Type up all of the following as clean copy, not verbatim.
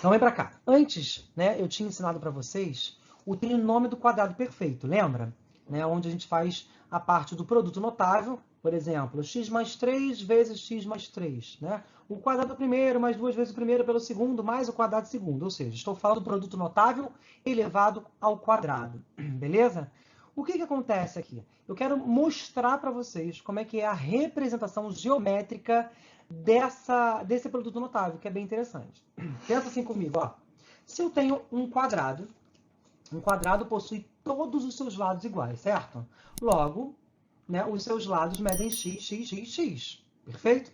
Então, vem para cá. Antes, né, eu tinha ensinado para vocês o trinômio do quadrado perfeito, lembra? Né, onde a gente faz a parte do produto notável, por exemplo, x mais 3 vezes x mais 3. Né? O quadrado do primeiro mais 2 vezes o primeiro pelo segundo, mais o quadrado do segundo. Ou seja, estou falando do produto notável elevado ao quadrado. Beleza? O que acontece aqui? Eu quero mostrar para vocês como é que é a representação geométrica desse produto notável, que é bem interessante. Pensa assim comigo, ó. Se eu tenho um quadrado possui todos os seus lados iguais, certo? Logo, né, os seus lados medem x, x, x, x. Perfeito?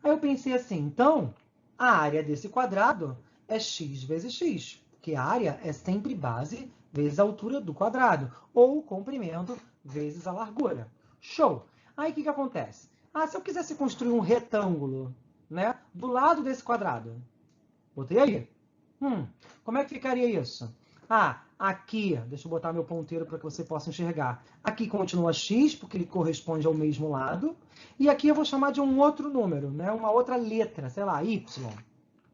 Aí eu pensei assim, então, a área desse quadrado é x vezes x, porque a área é sempre base vezes a altura do quadrado, ou comprimento vezes a largura. Show! Aí o que acontece? Se eu quisesse construir um retângulo, né, do lado desse quadrado, botei aí. Como é que ficaria isso? Aqui, deixa eu botar meu ponteiro para que você possa enxergar. Aqui continua x, porque ele corresponde ao mesmo lado. E aqui eu vou chamar de um outro número, né? Uma outra letra, sei lá, y.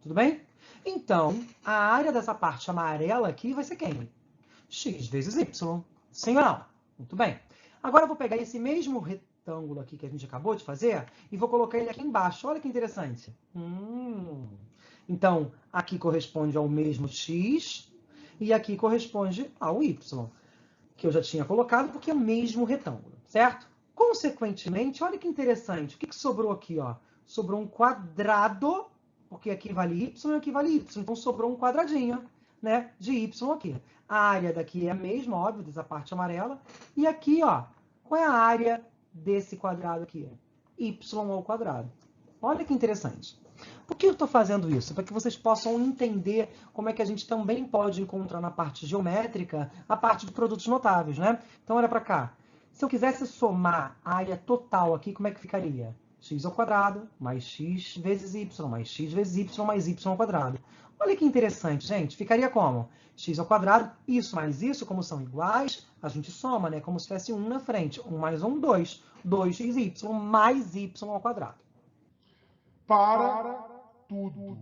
Tudo bem? Então, a área dessa parte amarela aqui vai ser quem? X vezes y. Sim ou não? Muito bem. Agora eu vou pegar esse mesmo retângulo aqui que a gente acabou de fazer e vou colocar ele aqui embaixo. Olha que interessante. Então, aqui corresponde ao mesmo x e aqui corresponde ao y, que eu já tinha colocado porque é o mesmo retângulo, certo? Consequentemente, olha que interessante. O que sobrou aqui? Ó? Sobrou um quadrado, porque aqui vale y e aqui vale y. Então, sobrou um quadradinho, né, de y aqui. A área daqui é a mesma, óbvio, dessa parte amarela. E aqui, ó, qual é a área desse quadrado aqui? Y ao quadrado. Olha que interessante. Por que eu estou fazendo isso? Para que vocês possam entender como é que a gente também pode encontrar na parte geométrica a parte de produtos notáveis, né? Então, olha para cá. Se eu quisesse somar a área total aqui, como é que ficaria? X ao quadrado mais x vezes y, mais x vezes y, mais y ao quadrado. Olha que interessante, gente. Ficaria como? X ao quadrado, isso mais isso, como são iguais, a gente soma, né? Como se tivesse 1 na frente. 1 mais 1, 2. 2xy mais y ao quadrado. Para tudo.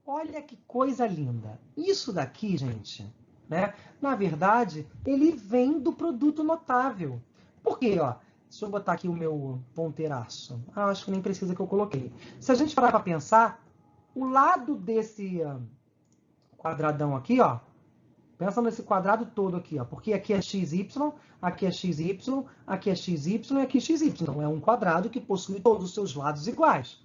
Olha que coisa linda. Isso daqui, gente, né? Na verdade, ele vem do produto notável. Por quê? Ó, deixa eu botar aqui o meu ponteiraço. Acho que nem precisa que eu coloquei. Se a gente parar para pensar, o lado desse quadradão aqui, ó, pensa nesse quadrado todo aqui, ó, porque aqui é xy, aqui é xy, aqui é xy e aqui é xy. Então, é um quadrado que possui todos os seus lados iguais.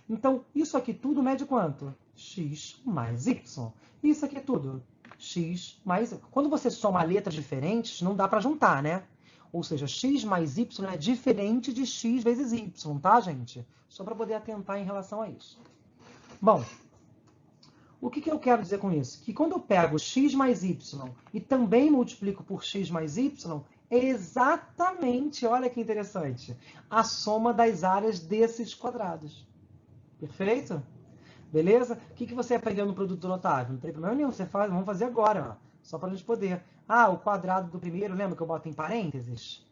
Então, isso aqui tudo mede quanto? X mais y. Isso aqui é tudo. X mais y. Quando você soma letras diferentes, não dá para juntar, né? Ou seja, x mais y é diferente de x vezes y, tá, gente? Só para poder atentar em relação a isso. Bom, o que eu quero dizer com isso? Que quando eu pego x mais y e também multiplico por x mais y, é exatamente, olha que interessante, a soma das áreas desses quadrados. Perfeito? Beleza? O que você aprendeu no produto notável? Não tem problema nenhum, vamos fazer agora, ó, só para a gente poder. O quadrado do primeiro, lembra que eu boto em parênteses?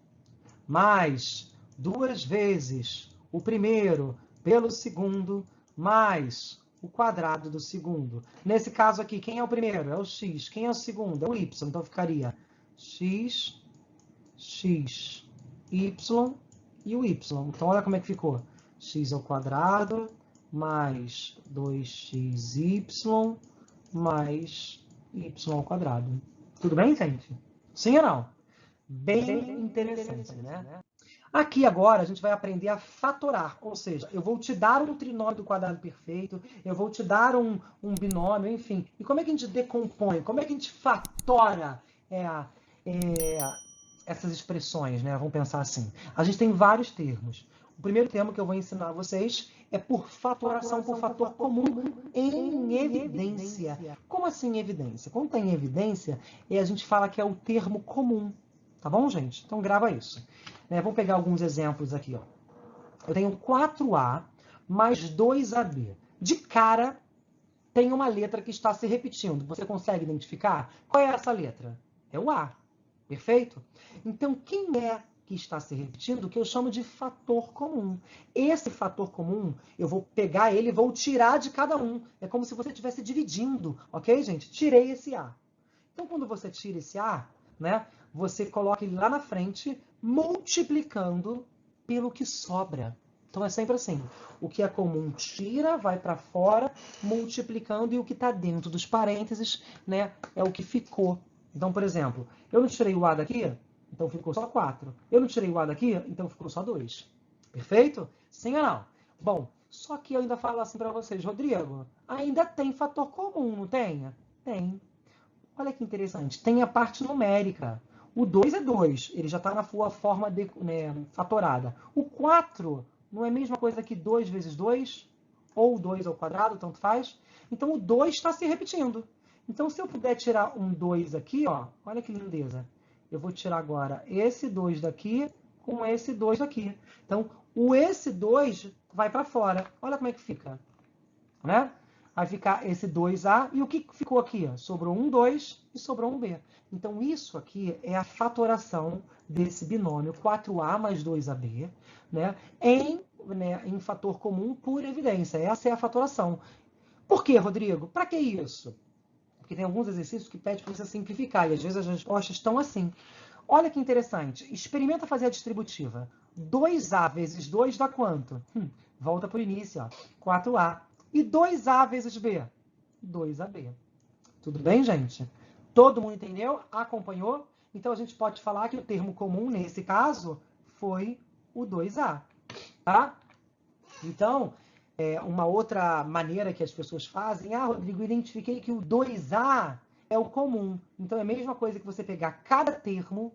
Mais 2 vezes o primeiro pelo segundo, mais o quadrado do segundo. Nesse caso aqui, quem é o primeiro? É o x. Quem é o segundo? É o y. Então, ficaria x, x, y e o y. Então, olha como é que ficou. X ao quadrado mais 2xy mais y ao quadrado. Tudo bem, gente? Sim ou não? Bem interessante, né? Aqui agora a gente vai aprender a fatorar, ou seja, eu vou te dar um trinômio do quadrado perfeito, eu vou te dar um binômio, enfim. E como é que a gente decompõe? Como é que a gente fatora essas expressões, né? Vamos pensar assim. A gente tem vários termos. O primeiro termo que eu vou ensinar a vocês é por fatoração por fator comum em evidência. Como assim em evidência? Quando está em evidência, a gente fala que é o termo comum. Tá bom, gente? Então grava isso. Vamos pegar alguns exemplos aqui. Ó. Eu tenho 4A mais 2AB. De cara, tem uma letra que está se repetindo. Você consegue identificar? Qual é essa letra? É o A. Perfeito? Então, quem é que está se repetindo, que eu chamo de fator comum. Esse fator comum, eu vou pegar ele e vou tirar de cada um. É como se você estivesse dividindo, ok, gente? Tirei esse A. Então, quando você tira esse A, né, você coloca ele lá na frente, multiplicando pelo que sobra. Então, é sempre assim. O que é comum tira, vai para fora, multiplicando, e o que está dentro dos parênteses, né, é o que ficou. Então, por exemplo, eu não tirei o A daqui, então ficou só 4. Eu não tirei o A daqui, então ficou só 2. Perfeito? Sim ou não? Bom, só que eu ainda falo assim para vocês, Rodrigo, ainda tem fator comum, não tem? Tem. Olha que interessante, tem a parte numérica. O 2 é 2, ele já está na sua forma fatorada. O 4 não é a mesma coisa que 2 vezes 2? Ou 2 ao quadrado, tanto faz. Então, o 2 está se repetindo. Então, se eu puder tirar um 2 aqui, ó, olha que lindeza. Eu vou tirar agora esse 2 daqui com esse 2 daqui. Então, esse 2 vai para fora. Olha como é que fica, né? Vai ficar esse 2A, e o que ficou aqui? Sobrou um 2 e sobrou um B. Então, isso aqui é a fatoração desse binômio 4A mais 2AB, né, em fator comum por evidência. Essa é a fatoração. Por quê, Rodrigo? Para que isso? Porque tem alguns exercícios que pedem para você simplificar, e às vezes as respostas estão assim. Olha que interessante. Experimenta fazer a distributiva. 2A vezes 2 dá quanto? Volta para o início, ó. 4A. E 2A vezes B? 2AB. Tudo bem, gente? Todo mundo entendeu? Acompanhou? Então, a gente pode falar que o termo comum, nesse caso, foi o 2A. Tá? Então, uma outra maneira que as pessoas fazem, Rodrigo, identifiquei que o 2A é o comum. Então, é a mesma coisa que você pegar cada termo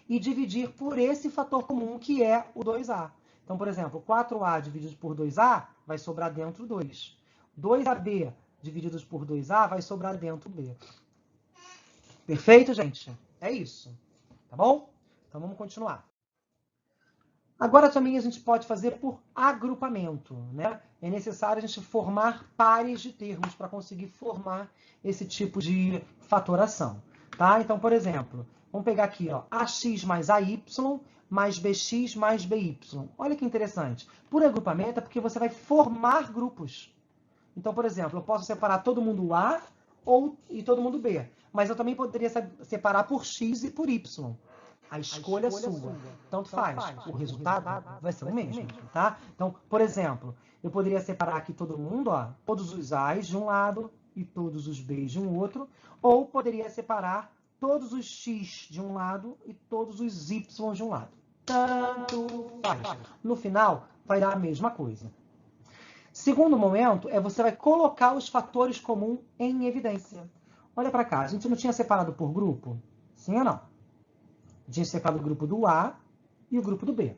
e dividir por esse fator comum, que é o 2A. Então, por exemplo, 4A dividido por 2A vai sobrar dentro 2. 2AB divididos por 2A vai sobrar dentro B. Perfeito, gente? É isso. Tá bom? Então, vamos continuar. Agora, também, a gente pode fazer por agrupamento, né? É necessário a gente formar pares de termos para conseguir formar esse tipo de fatoração, tá? Então, por exemplo, vamos pegar aqui, ó, AX mais AY mais BX mais BY. Olha que interessante. Por agrupamento é porque você vai formar grupos. Então, por exemplo, eu posso separar todo mundo A e todo mundo B. Mas eu também poderia separar por X e por Y. A escolha é sua. Tanto faz. O resultado vai ser o mesmo, tá? Então, por exemplo, eu poderia separar aqui todo mundo, ó, todos os A's de um lado e todos os B's de um outro. Ou poderia separar todos os X de um lado e todos os Y de um lado. Tanto faz. No final, vai dar a mesma coisa. Segundo momento, você vai colocar os fatores comuns em evidência. Olha para cá, a gente não tinha separado por grupo? Sim ou não? A gente separado o grupo do A e o grupo do B.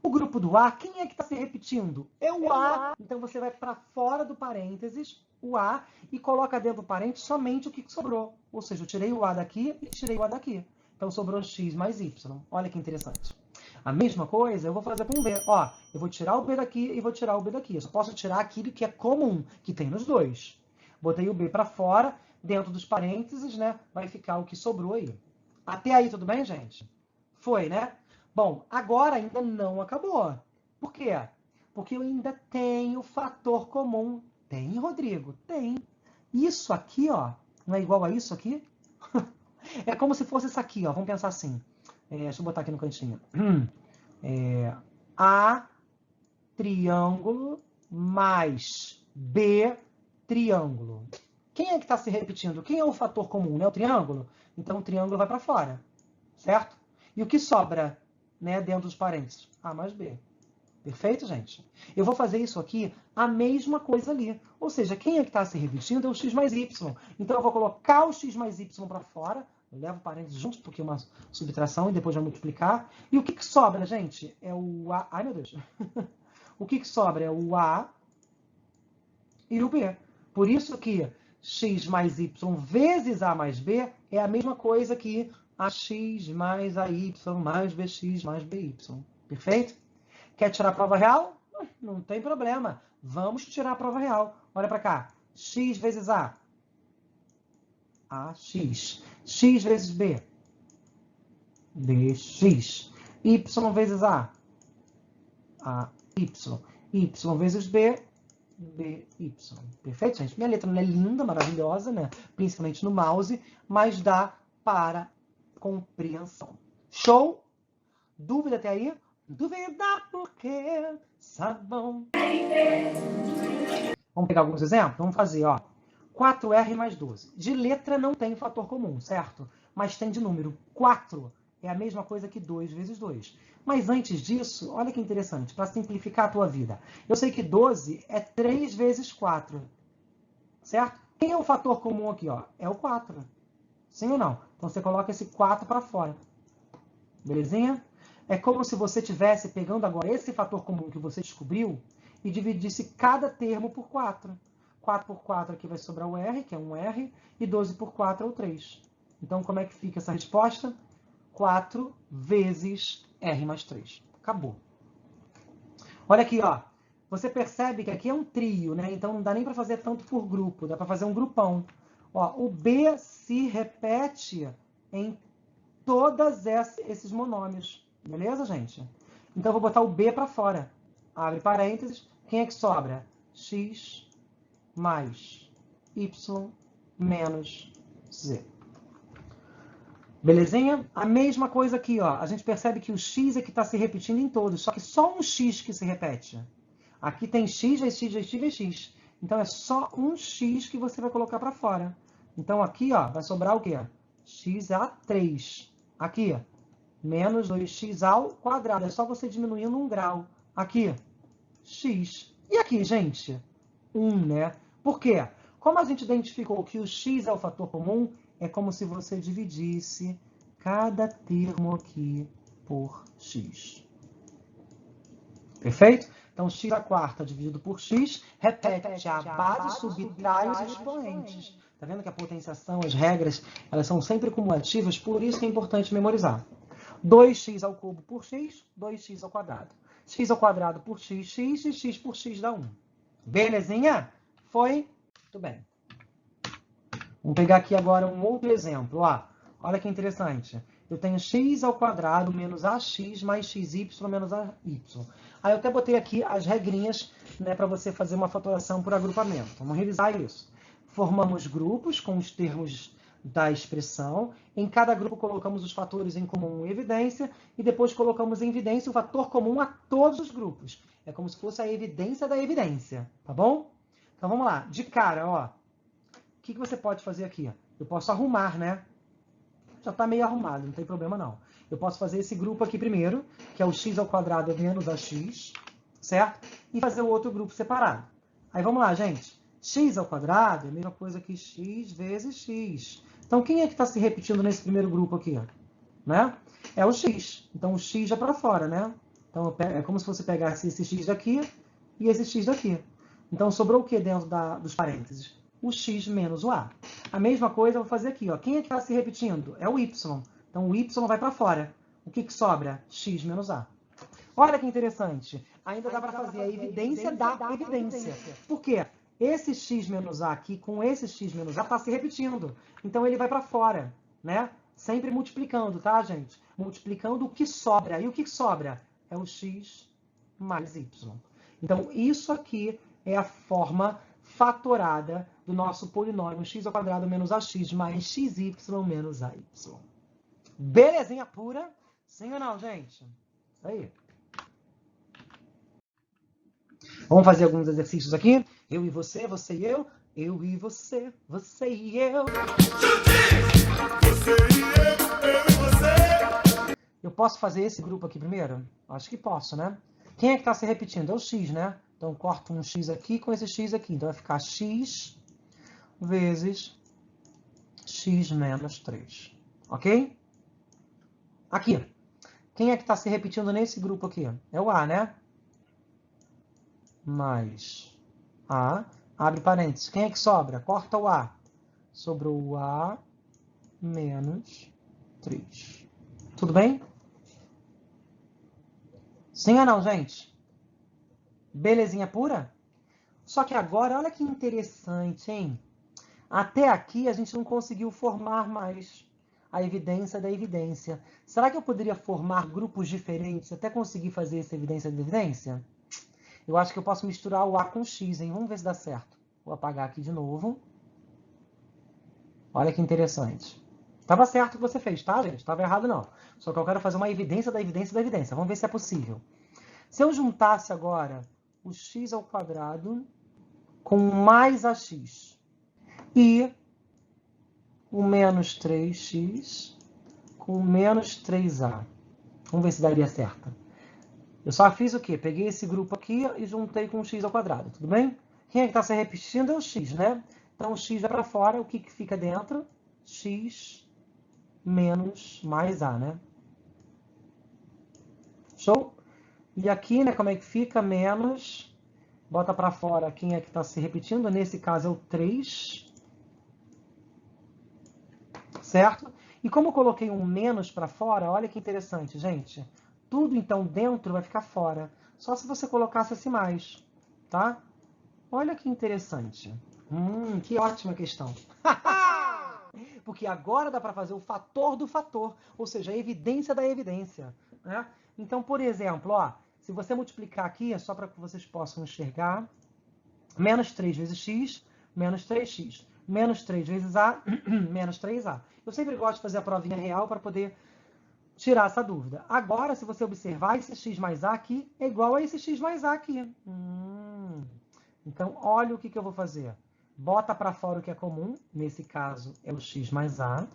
O grupo do A, quem é que está se repetindo? É o A. Então, você vai para fora do parênteses, o A, e coloca dentro do parênteses somente o que sobrou. Ou seja, eu tirei o A daqui e tirei o A daqui. Então, sobrou X mais Y. Olha que interessante. A mesma coisa eu vou fazer com o B. Ó, eu vou tirar o B daqui e vou tirar o B daqui. Eu só posso tirar aquilo que é comum, que tem nos dois. Botei o B para fora, dentro dos parênteses, né? Vai ficar o que sobrou aí. Até aí, tudo bem, gente? Foi, né? Bom, agora ainda não acabou. Por quê? Porque eu ainda tenho fator comum. Tem, Rodrigo? Tem. Isso aqui, ó, não é igual a isso aqui? É como se fosse isso aqui, ó. Vamos pensar assim. Deixa eu botar aqui no cantinho. A triângulo mais B triângulo. Quem é que está se repetindo? Quem é o fator comum? Né? O triângulo? Então, o triângulo vai para fora. Certo? E o que sobra, né, dentro dos parênteses? A mais B. Perfeito, gente? Eu vou fazer isso aqui, a mesma coisa ali. Ou seja, quem é que está se repetindo é o x mais y. Então, eu vou colocar o x mais y para fora. Eu levo parênteses juntos, porque é uma subtração, e depois vai multiplicar. E o que sobra, gente? É o A. Ai, meu Deus. O que sobra é o A e o B. Por isso que x mais y vezes A mais B é a mesma coisa que AX mais AY mais BX mais BY. Perfeito? Quer tirar a prova real? Não tem problema. Vamos tirar a prova real. Olha para cá. X vezes A. AX. X vezes B. BX. Y vezes A. Y. Y vezes B. BY. Perfeito, gente? Minha letra não é linda, maravilhosa, né? Principalmente no mouse, mas dá para compreensão. Show? Dúvida até aí? Duvida porque sabão. Vamos pegar alguns exemplos? Vamos fazer, ó. 4R mais 12. De letra não tem fator comum, certo? Mas tem de número. 4 é a mesma coisa que 2 vezes 2. Mas antes disso, olha que interessante, para simplificar a tua vida. Eu sei que 12 é 3 vezes 4, certo? Quem é o fator comum aqui, ó? É o 4. Sim ou não? Então você coloca esse 4 para fora. Belezinha? É como se você estivesse pegando agora esse fator comum que você descobriu e dividisse cada termo por 4. 4 por 4 aqui vai sobrar o R, que é um R, e 12 por 4 é o 3. Então, como é que fica essa resposta? 4 vezes R mais 3. Acabou. Olha aqui, ó. Você percebe que aqui é um trio, né? Então, não dá nem para fazer tanto por grupo, dá para fazer um grupão. Ó, o B se repete em todos esses monômios. Beleza, gente? Então, eu vou botar o B para fora. Abre parênteses. Quem é que sobra? X mais Y menos Z. Belezinha? A mesma coisa aqui, ó. A gente percebe que o X é que está se repetindo em todos, só que só um X que se repete. Aqui tem X, vezes X, vezes X, vezes X. Então, é só um X que você vai colocar para fora. Então, aqui, ó, vai sobrar o quê? X a 3. Aqui, menos 2x ao quadrado. É só você diminuindo 1 grau. Aqui, x. E aqui, gente? 1, né? Por quê? Como a gente identificou que o x é o fator comum, é como se você dividisse cada termo aqui por x. Perfeito? Então, x à quarta dividido por x, repete a base, subtrai os expoentes. Tá vendo que a potenciação, as regras, elas são sempre cumulativas, por isso que é importante memorizar. 2x ao cubo por x, 2x ao quadrado. X ao quadrado por x, e x por x dá 1. Belezinha? Foi? Muito bem. Vamos pegar aqui agora um outro exemplo. Ó, olha que interessante. Eu tenho x ao quadrado menos ax mais xy menos ay. Aí eu até botei aqui as regrinhas, né, para você fazer uma fatoração por agrupamento. Vamos revisar isso. Formamos grupos com os termos da expressão. Em cada grupo colocamos os fatores em comum em evidência e depois colocamos em evidência o fator comum a todos os grupos. É como se fosse a evidência da evidência, tá bom? Então vamos lá. De cara, ó. O que você pode fazer aqui? Eu posso arrumar, né? Já está meio arrumado, não tem problema não. Eu posso fazer esse grupo aqui primeiro, que é o x ao quadrado menos ax, certo? E fazer o outro grupo separado. Aí vamos lá, gente. X ao quadrado é a mesma coisa que x vezes x. Então, quem é que está se repetindo nesse primeiro grupo aqui? Né? É o x. Então, o x já para fora, né? Então, é como se você pegasse esse x daqui e esse x daqui. Então, sobrou o que dentro dos parênteses? O x menos o a. A mesma coisa eu vou fazer aqui. Ó. Quem é que está se repetindo? É o y. Então, o y vai para fora. O que sobra? X menos a. Olha que interessante. Ainda dá para fazer a evidência da evidência. Por quê? Esse x menos a aqui com esse x menos a está se repetindo. Então, ele vai para fora, né? Sempre multiplicando, tá, gente? Multiplicando o que sobra. E o que sobra? É o x mais y. Então, isso aqui é a forma fatorada do nosso polinômio x ao quadrado menos ax mais xy menos ay. Belezinha pura? Sim ou não, gente? Isso aí. Vamos fazer alguns exercícios aqui? Eu e você, você e eu. Eu e você, você e eu. Você e eu e você. Eu posso fazer esse grupo aqui primeiro? Acho que posso, né? Quem é que está se repetindo? É o x, né? Então, corto um x aqui com esse x aqui. Então, vai ficar x vezes x menos 3. Ok? Aqui. Quem é que está se repetindo nesse grupo aqui? É o a, né? Mais a. Abre parênteses. Quem é que sobra? Corta o a. Sobrou o a menos 3. Tudo bem? Sim ou não, gente? Belezinha pura? Só que agora, olha que interessante, hein? Até aqui a gente não conseguiu formar mais. a evidência da evidência. Será que eu poderia formar grupos diferentes até conseguir fazer essa evidência da evidência? Eu acho que eu posso misturar o A com o X, hein? Vamos ver se dá certo. Vou apagar aqui de novo. Olha que interessante. Estava certo o que você fez, tá, gente? Estava errado, não. Só que eu quero fazer uma evidência da evidência da evidência. Vamos ver se é possível. Se eu juntasse agora o x ao quadrado com mais ax e o menos 3x com menos 3a. Vamos ver se daria certo. Eu só fiz o quê? Peguei esse grupo aqui e juntei com o x ao quadrado, tudo bem? Quem é que está se repetindo é o x, né? Então, o x vai para fora, o que fica dentro? X menos mais a, né? Show? E aqui, né, como é que fica? Menos, bota para fora quem é que está se repetindo, nesse caso é o 3, certo? E como eu coloquei um menos para fora, olha que interessante, gente. Tudo, então, dentro vai ficar fora. Só se você colocasse esse mais, tá? Olha que interessante. Que ótima questão. Porque agora dá para fazer o fator do fator, ou seja, a evidência da evidência, né? Então, por exemplo, ó, se você multiplicar aqui, só para que vocês possam enxergar, menos 3 vezes x, menos 3x. Menos 3 vezes a, menos 3a. Eu sempre gosto de fazer a provinha real para poder tirar essa dúvida. Agora, se você observar, esse x mais a aqui é igual a esse x mais a aqui. Então, olha o que eu vou fazer. Bota para fora o que é comum, nesse caso é o x mais a,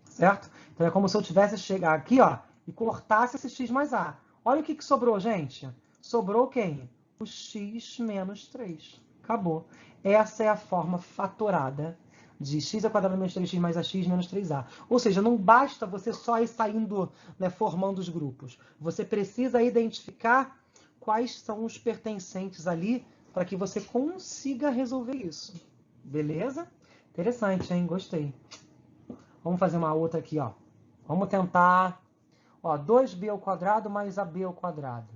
certo? Então, é como se eu tivesse chegar aqui, ó, e cortasse esse x mais a. Olha o que sobrou, gente. Sobrou quem? O x menos 3. Acabou. Essa é a forma fatorada de x ao quadrado menos 3x mais ax menos 3a. Ou seja, não basta você só ir saindo, né, formando os grupos. Você precisa identificar quais são os pertencentes ali para que você consiga resolver isso. Beleza? Interessante, hein? Gostei. Vamos fazer uma outra aqui, ó. Vamos tentar, ó, 2b ao quadrado mais ab ao quadrado.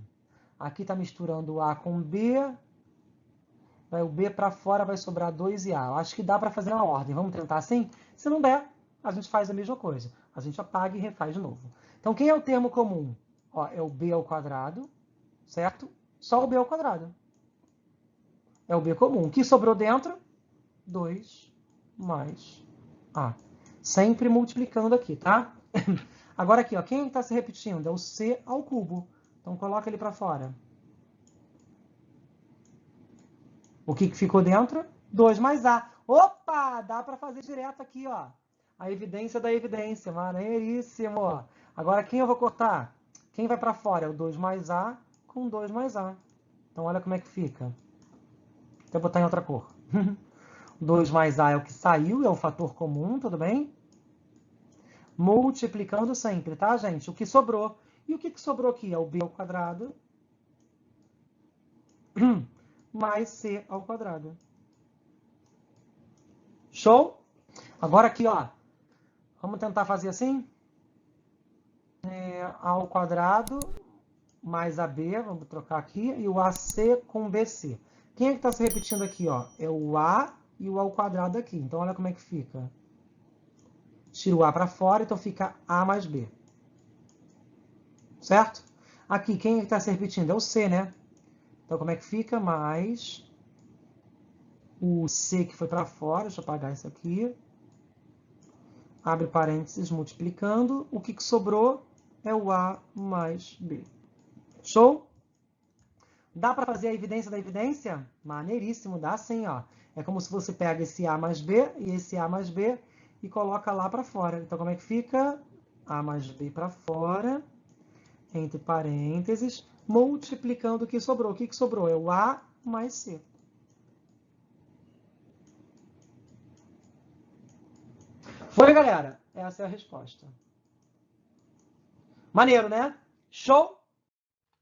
Aqui está misturando a com b. Vai o b para fora, vai sobrar 2a. Eu acho que dá para fazer na ordem. Vamos tentar assim? Se não der, a gente faz a mesma coisa. A gente apaga e refaz de novo. Então, quem é o termo comum? Ó, é o b ao quadrado, certo? Só o b ao quadrado. É o b comum. O que sobrou dentro? 2 mais a. Sempre multiplicando aqui, tá? Agora aqui, ó, quem está se repetindo? É o c ao cubo. Então, coloca ele para fora. O que ficou dentro? 2 mais a. Opa! Dá para fazer direto aqui, ó. A evidência da evidência. Maneiríssimo. Agora, quem eu vou cortar? Quem vai para fora? É o 2 mais a com 2 mais a. Então, olha como é que fica. Vou botar em outra cor. 2 mais a é o que saiu, é o fator comum, tudo bem? Multiplicando sempre, tá, gente? O que sobrou. E o que sobrou aqui? É o b ao quadrado mais c ao quadrado. Show? Agora aqui, ó. Vamos tentar fazer assim? A ao quadrado mais ab, vamos trocar aqui, e o ac com bc. Quem é que está se repetindo aqui, ó? É o a e o ao quadrado aqui. Então, olha como é que fica. Tiro o a para fora, então fica a mais b. Certo? Aqui, quem é que está se repetindo? É o c, né? Então, como é que fica? Mais o c que foi para fora. Deixa eu apagar isso aqui. Abre parênteses, multiplicando. O que sobrou é o a mais b. Show? Dá para fazer a evidência da evidência? Maneiríssimo, dá sim, ó. É como se você pega esse a mais b e esse a mais b e coloca lá para fora. Então, como é que fica? A mais b para fora, entre parênteses, multiplicando o que sobrou. O que sobrou? É o a mais c. Foi, galera? Essa é a resposta. Maneiro, né? Show?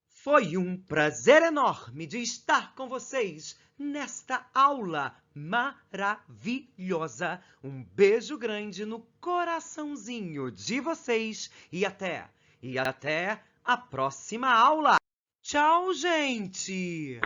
Foi um prazer enorme de estar com vocês nesta aula maravilhosa. Um beijo grande no coraçãozinho de vocês e até a próxima aula. Tchau, gente!